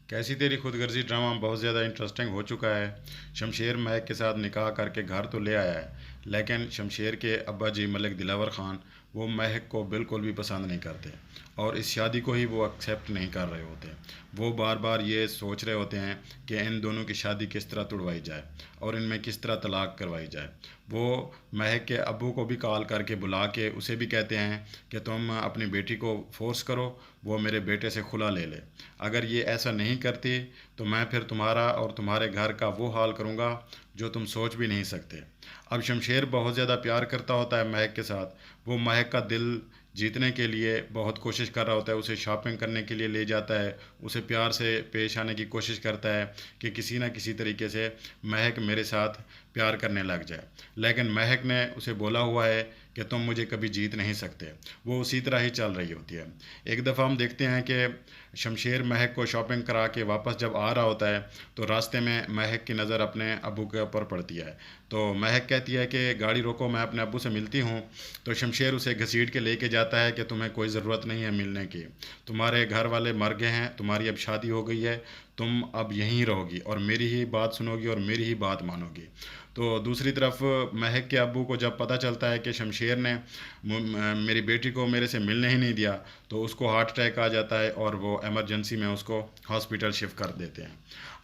कैसी तेरी खुद गर्जी ड्रामा बहुत ज़्यादा इंटरेस्टिंग हो चुका है। शमशेर महक के साथ निकाह करके घर तो ले आया है, लेकिन शमशेर के अब्बा जी मलिक दिलावर ख़ान वो महक को बिल्कुल भी पसंद नहीं करते और इस शादी को ही वो एक्सेप्ट नहीं कर रहे होते। वो बार बार ये सोच रहे होते हैं कि इन दोनों की शादी किस तरह तुड़वाई जाए और इनमें किस तरह तलाक करवाई जाए। वो महक के अब्बू को भी कॉल करके बुला के उसे भी कहते हैं कि तुम अपनी बेटी को फोर्स करो, वो मेरे बेटे से खुला ले ले। अगर ये ऐसा नहीं करती तो मैं फिर तुम्हारा और तुम्हारे घर का वो हाल करूँगा जो तुम सोच भी नहीं सकते। अब शमशेर बहुत ज़्यादा प्यार करता होता है महक के साथ। वो महक का दिल जीतने के लिए बहुत कोशिश कर रहा होता है, उसे शॉपिंग करने के लिए ले जाता है, उसे प्यार से पेश आने की कोशिश करता है कि किसी ना किसी तरीके से महक मेरे साथ प्यार करने लग जाए। लेकिन महक ने उसे बोला हुआ है कि तुम मुझे कभी जीत नहीं सकते। वो उसी तरह ही चल रही होती है। एक दफ़ा हम देखते हैं कि शमशेर महक को शॉपिंग करा के वापस जब आ रहा होता है तो रास्ते में महक की नज़र अपने अब्बू के ऊपर पड़ती है। तो महक कहती है कि गाड़ी रोको, मैं अपने अब्बू से मिलती हूँ। तो शमशेर उसे घसीट के लेके जाता है कि तुम्हें कोई ज़रूरत नहीं है मिलने की, तुम्हारे घर वाले मर गए हैं, तुम्हारी अब शादी हो गई है, तुम अब यहीं रहोगी और मेरी ही बात सुनोगी और मेरी ही बात मानोगी। तो दूसरी तरफ महक के अब्बू को जब पता चलता है कि शमशेर ने मेरी बेटी को मेरे से मिलने ही नहीं दिया, तो उसको हार्ट अटैक आ जाता है और वो एमरजेंसी में उसको हॉस्पिटल शिफ्ट कर देते हैं।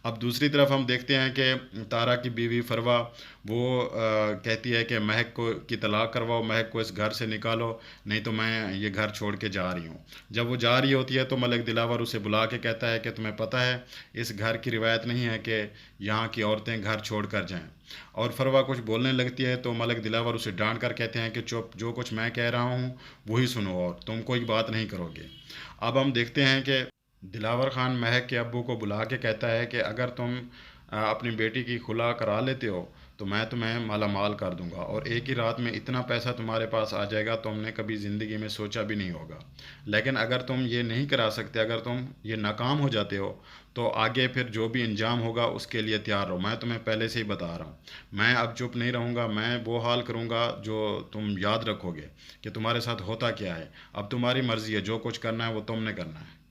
अब दूसरी तरफ हम देखते हैं कि तारा की बीवी फरवा वो कहती है कि महक को की तलाक करवाओ, महक को इस घर से निकालो, नहीं तो मैं ये घर छोड़ के जा रही हूँ। जब वो जा रही होती है तो मलिक दिलावर उसे बुला के कहता है कि तुम्हें पता है इस घर की रिवायत नहीं है कि यहाँ की औरतें घर छोड़ कर जाएँ। और फरवा कुछ बोलने लगती है तो मलिक दिलावर उसे डांट कर कहते हैं कि चुप, जो कुछ मैं कह रहा हूँ वही सुनो और तुम कोई बात नहीं करोगे। अब हम देखते हैं कि दिलावर खान महक के अब्बू को बुला के कहता है कि अगर तुम अपनी बेटी की खुला करा लेते हो तो मैं तुम्हें माला माल कर दूंगा और एक ही रात में इतना पैसा तुम्हारे पास आ जाएगा तुमने कभी ज़िंदगी में सोचा भी नहीं होगा। लेकिन अगर तुम ये नहीं करा सकते, अगर तुम ये नाकाम हो जाते हो तो आगे फिर जो भी अंजाम होगा उसके लिए तैयार रहो। मैं तुम्हें पहले से ही बता रहा हूँ, मैं अब चुप नहीं रहूँगा, मैं वो हाल करूँगा जो तुम याद रखोगे कि तुम्हारे साथ होता क्या है। अब तुम्हारी मर्ज़ी है, जो कुछ करना है वो तुमने करना है।